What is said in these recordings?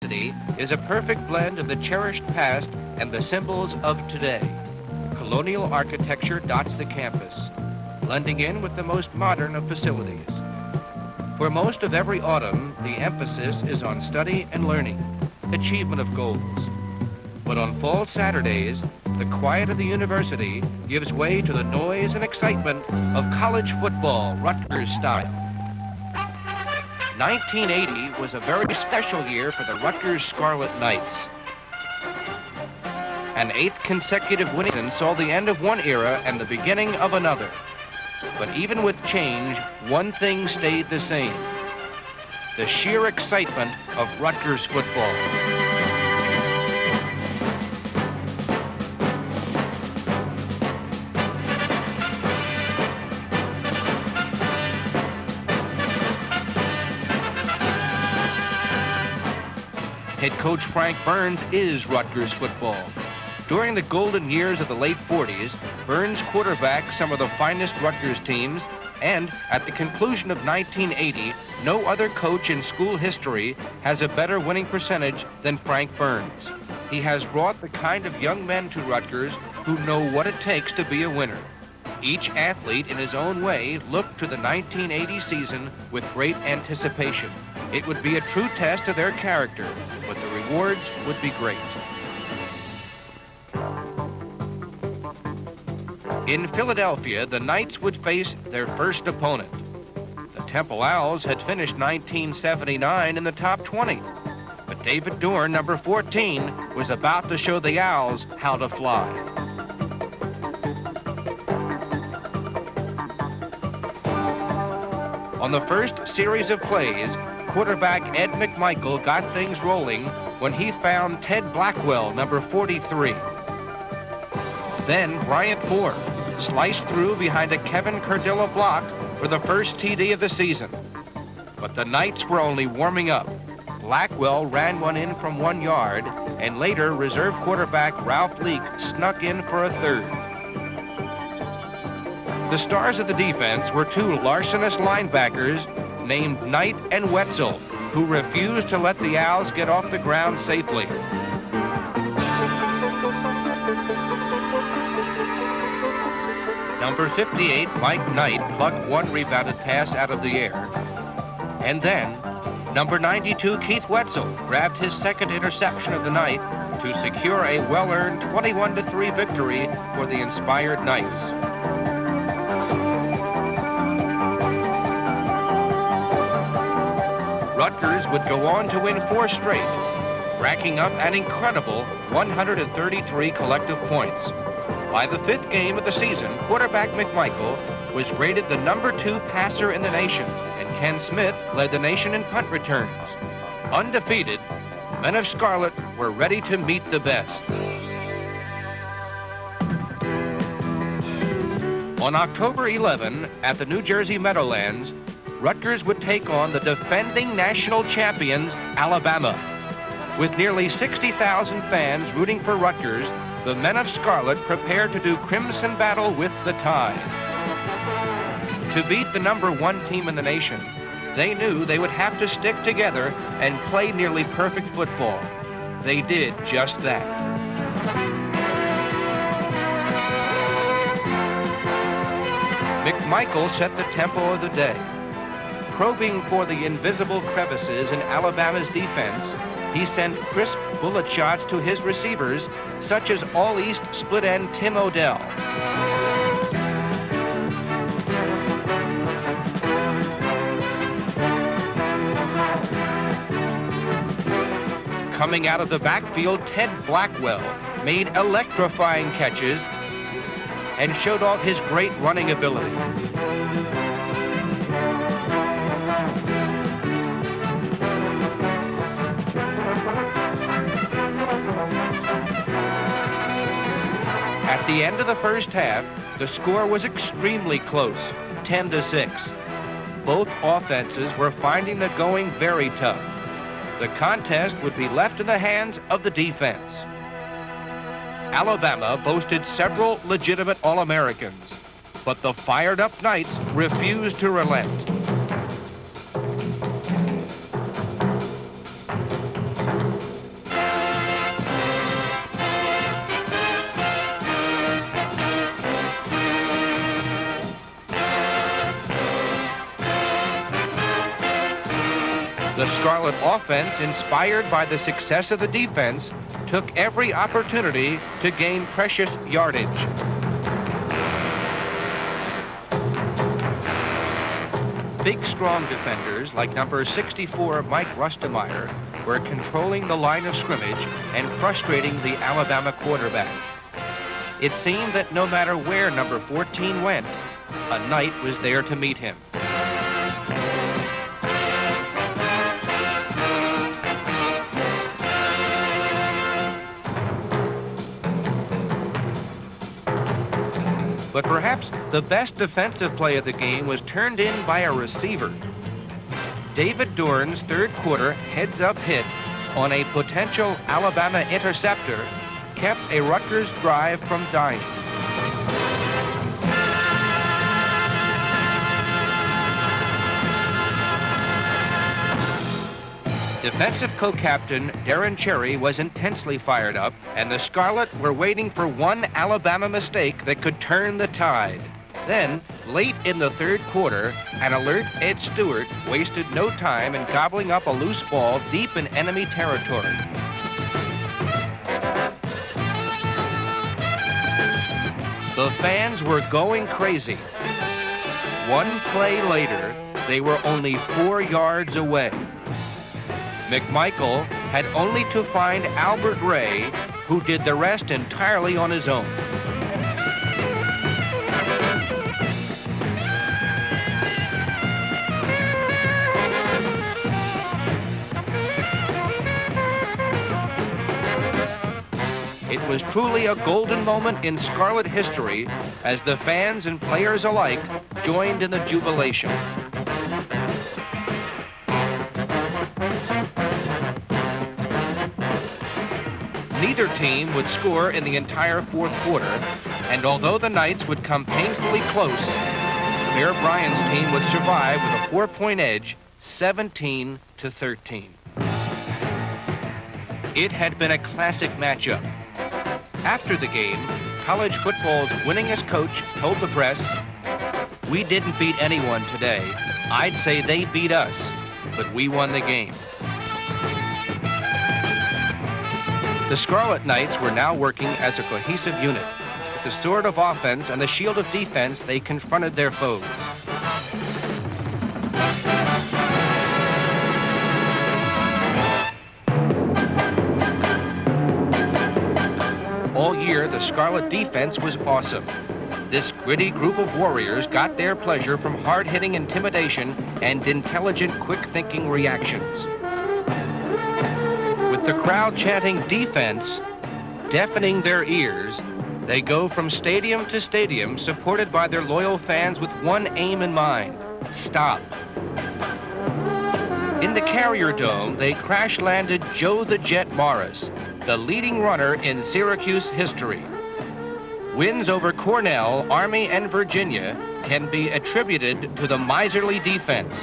University is a perfect blend of the cherished past and the symbols of today. Colonial architecture dots the campus, blending in with the most modern of facilities. For most of every autumn, the emphasis is on study and learning, achievement of goals. But on fall Saturdays, the quiet of the university gives way to the noise and excitement of college football, Rutgers style. 1980 was a very special year for the Rutgers Scarlet Knights. An 8th consecutive winning season saw the end of one era and the beginning of another. But even with change, one thing stayed the same: the sheer excitement of Rutgers football. Head coach Frank Burns is Rutgers football. During the golden years of the late 40s, Burns quarterbacked some of the finest Rutgers teams, and at the conclusion of 1980, no other coach in school history has a better winning percentage than Frank Burns. He has brought the kind of young men to Rutgers who know what it takes to be a winner. Each athlete, in his own way, looked to the 1980 season with great anticipation. It would be a true test of their character, but the rewards would be great. In Philadelphia, the Knights would face their first opponent. The Temple Owls had finished 1979 in the top 20, but David Dorn, number 14, was about to show the Owls how to fly. On the first series of plays, quarterback Ed McMichael got things rolling when he found Ted Blackwell, number 43. Then Bryant Moore sliced through behind a Kevin Cardillo block for the first TD of the season. But the Knights were only warming up. Blackwell ran one in from 1 yard, and later reserve quarterback Ralph Leake snuck in for a third. The stars of the defense were two larcenous linebackers named Knight and Wetzel, who refused to let the Owls get off the ground safely. Number 58, Mike Knight, plucked one rebounded pass out of the air. And then, number 92, Keith Wetzel, grabbed his second interception of the night to secure a well-earned 21-3 victory for the inspired Knights. Rutgers would go on to win 4 straight, racking up an incredible 133 collective points. By the 5th game of the season, quarterback McMichael was rated the number 2 passer in the nation, and Ken Smith led the nation in punt returns. Undefeated, men of Scarlet were ready to meet the best. On October 11, at the New Jersey Meadowlands, Rutgers would take on the defending national champions, Alabama. With nearly 60,000 fans rooting for Rutgers, the men of Scarlet prepared to do crimson battle with the Tide. To beat the number 1 team in the nation, they knew they would have to stick together and play nearly perfect football. They did just that. McMichael set the tempo of the day. Probing for the invisible crevices in Alabama's defense, he sent crisp bullet shots to his receivers, such as all-East split end Tim Odell. Coming out of the backfield, Ted Blackwell made electrifying catches and showed off his great running ability. At the end of the first half, the score was extremely close, 10-6. Both offenses were finding the going very tough. The contest would be left in the hands of the defense. Alabama boasted several legitimate All-Americans, but the fired-up Knights refused to relent. Scarlet offense, inspired by the success of the defense, took every opportunity to gain precious yardage. Big, strong defenders like number 64, Mike Rustemeyer, were controlling the line of scrimmage and frustrating the Alabama quarterback. It seemed that no matter where number 14 went, a Knight was there to meet him. But perhaps the best defensive play of the game was turned in by a receiver. David Dorn's third quarter heads-up hit on a potential Alabama interceptor kept a Rutgers drive from dying. Defensive co-captain Darren Cherry was intensely fired up, and the Scarlet were waiting for one Alabama mistake that could turn the tide. Then, late in the third quarter, an alert Ed Stewart wasted no time in gobbling up a loose ball deep in enemy territory. The fans were going crazy. One play later, they were only 4 yards away. McMichael had only to find Albert Ray, who did the rest entirely on his own. It was truly a golden moment in Scarlet history as the fans and players alike joined in the jubilation. Neither team would score in the entire fourth quarter, and although the Knights would come painfully close, Bear Bryant's team would survive with a 4-point edge, 17-13. It had been a classic matchup. After the game, college football's winningest coach told the press, "We didn't beat anyone today. I'd say they beat us, but we won the game." The Scarlet Knights were now working as a cohesive unit. With the sword of offense and the shield of defense, they confronted their foes. All year, the Scarlet defense was awesome. This gritty group of warriors got their pleasure from hard-hitting intimidation and intelligent, quick-thinking reactions. With the crowd chanting defense, deafening their ears, they go from stadium to stadium supported by their loyal fans with one aim in mind: stop. In the Carrier Dome, they crash-landed Joe the Jet Morris, the leading runner in Syracuse history. Wins over Cornell, Army, and Virginia can be attributed to the miserly defense.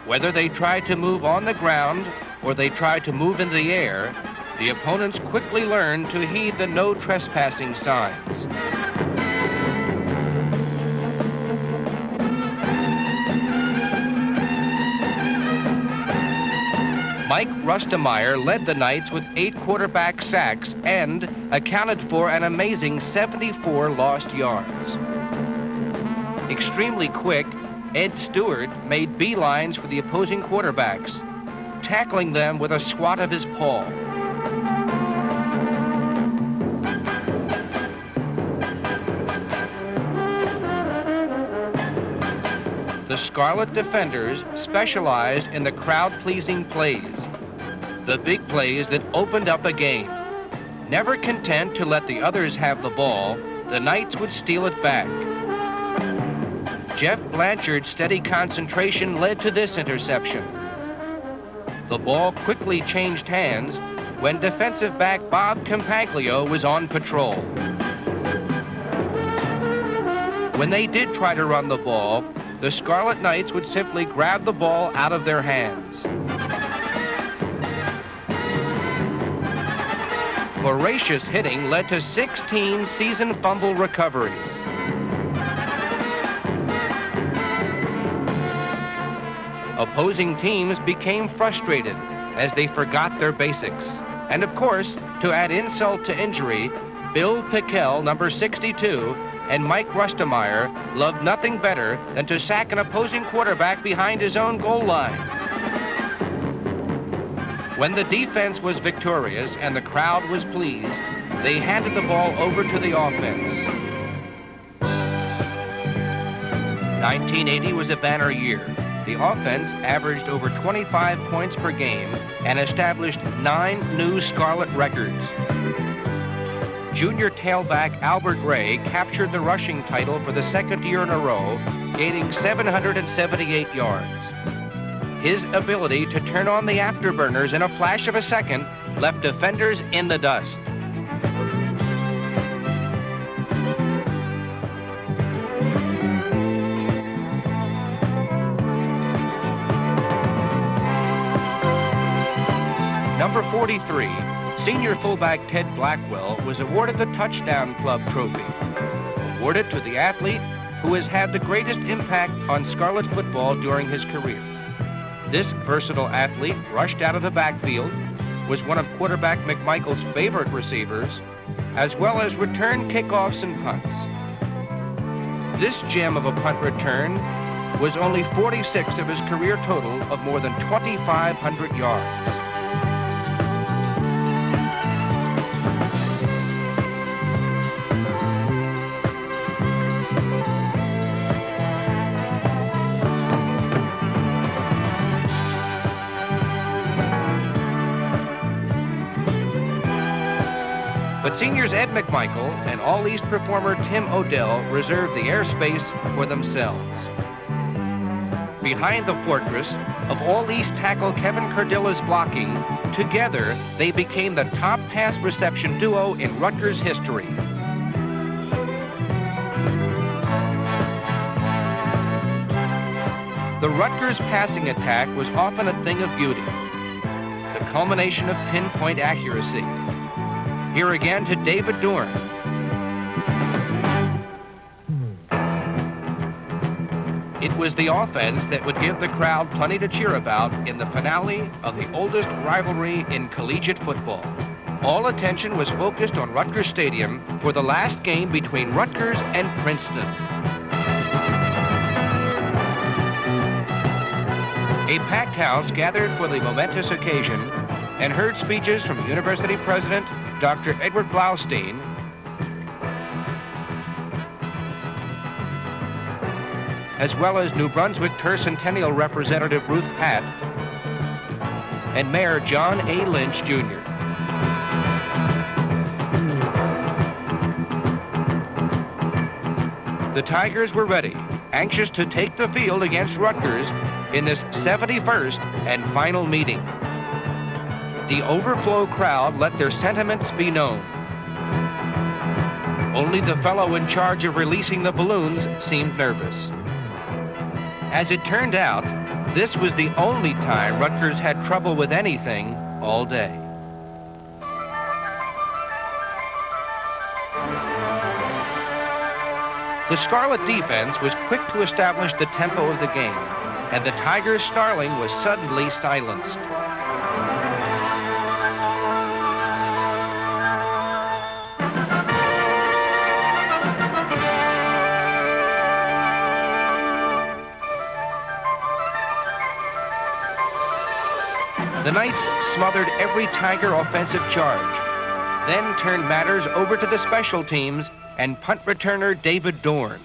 Whether they try to move on the ground or they try to move in the air, the opponents quickly learn to heed the no trespassing signs. Mike Rustemeyer led the Knights with 8 quarterback sacks and accounted for an amazing 74 lost yards. Extremely quick, Ed Stewart made beelines for the opposing quarterbacks, tackling them with a swat of his paw. The Scarlet defenders specialized in the crowd-pleasing plays, the big plays that opened up a game. Never content to let the others have the ball, the Knights would steal it back. Jeff Blanchard's steady concentration led to this interception. The ball quickly changed hands when defensive back Bob Campaglio was on patrol. When they did try to run the ball, the Scarlet Knights would simply grab the ball out of their hands. Voracious hitting led to 16 season fumble recoveries. Opposing teams became frustrated as they forgot their basics. And of course, to add insult to injury, Bill Pickel, number 62, and Mike Rustemeyer loved nothing better than to sack an opposing quarterback behind his own goal line. When the defense was victorious and the crowd was pleased, they handed the ball over to the offense. 1980 was a banner year. The offense averaged over 25 points per game and established 9 new Scarlet records. Junior tailback Albert Ray captured the rushing title for the second year in a row, gaining 778 yards. His ability to turn on the afterburners in a flash of a second left defenders in the dust. Number 43, senior fullback Ted Blackwell was awarded the Touchdown Club trophy, awarded to the athlete who has had the greatest impact on Scarlet football during his career. This versatile athlete rushed out of the backfield, was one of quarterback McMichael's favorite receivers, as well as returned kickoffs and punts. This gem of a punt return was only 46 of his career total of more than 2,500 yards. But seniors Ed McMichael and All-East performer Tim Odell reserved the airspace for themselves. Behind the fortress of All-East tackle Kevin Curdilla's blocking, together they became the top pass reception duo in Rutgers history. The Rutgers passing attack was often a thing of beauty, the culmination of pinpoint accuracy. Here again to David Dorn. It was the offense that would give the crowd plenty to cheer about in the finale of the oldest rivalry in collegiate football. All attention was focused on Rutgers Stadium for the last game between Rutgers and Princeton. A packed house gathered for the momentous occasion and heard speeches from University President Dr. Edward Blaustein, as well as New Brunswick Tercentennial Representative Ruth Patt and Mayor John A. Lynch, Jr. The Tigers were ready, anxious to take the field against Rutgers in this 71st and final meeting. The overflow crowd let their sentiments be known. Only the fellow in charge of releasing the balloons seemed nervous. As it turned out, this was the only time Rutgers had trouble with anything all day. The Scarlet defense was quick to establish the tempo of the game, and the Tigers' starling was suddenly silenced. The Knights smothered every Tiger offensive charge, then turned matters over to the special teams and punt returner David Dorn.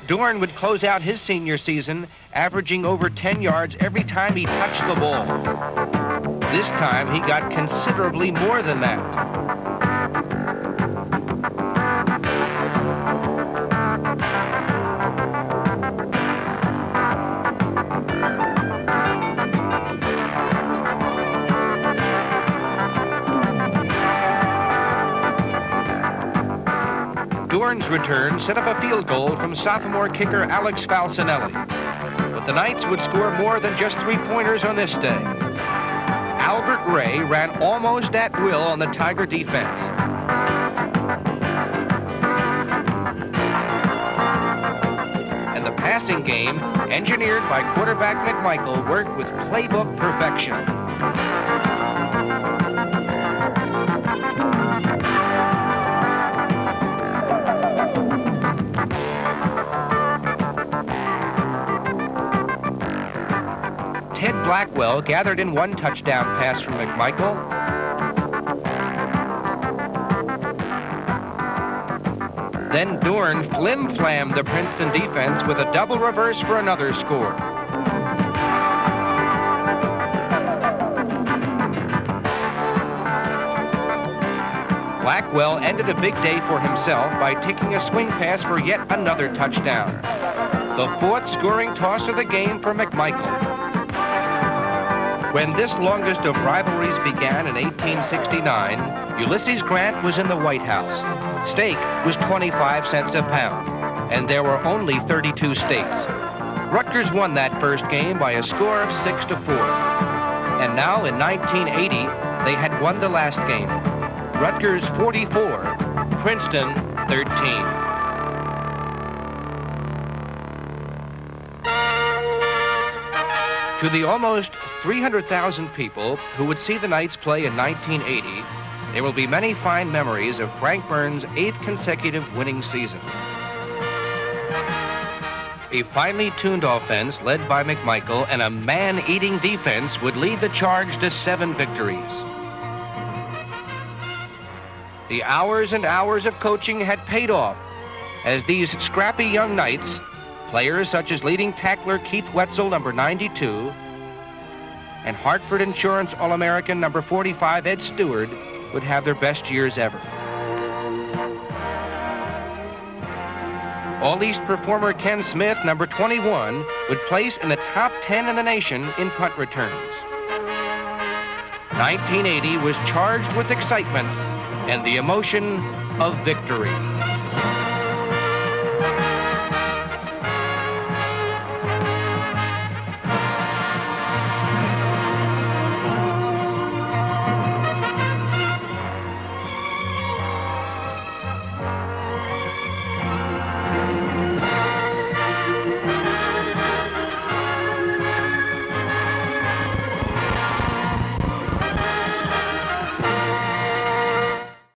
Dorn would close out his senior season averaging over 10 yards every time he touched the ball. This time he got considerably more than that. Dorn's return set up a field goal from sophomore kicker Alex Falcinelli. But the Knights would score more than just 3-pointers on this day. Albert Ray ran almost at will on the Tiger defense. And the passing game, engineered by quarterback McMichael, worked with playbook perfection. Ted Blackwell gathered in one touchdown pass from McMichael. Then Dorn flim-flammed the Princeton defense with a double reverse for another score. Blackwell ended a big day for himself by taking a swing pass for yet another touchdown. The fourth scoring toss of the game for McMichael. When this longest of rivalries began in 1869, Ulysses Grant was in the White House. Steak was 25 cents a pound, and there were only 32 states. Rutgers won that first game by a score of 6-4. And now in 1980, they had won the last game. Rutgers 44, Princeton 13. To the almost 300,000 people who would see the Knights play in 1980, there will be many fine memories of Frank Burns' 8th consecutive winning season. A finely tuned offense led by McMichael and a man-eating defense would lead the charge to 7 victories. The hours and hours of coaching had paid off as these scrappy young Knights, players such as leading tackler Keith Wetzel, number 92, and Hartford Insurance All-American number 45, Ed Stewart, would have their best years ever. All-East performer Ken Smith, number 21, would place in the top 10 in the nation in punt returns. 1980 was charged with excitement and the emotion of victory.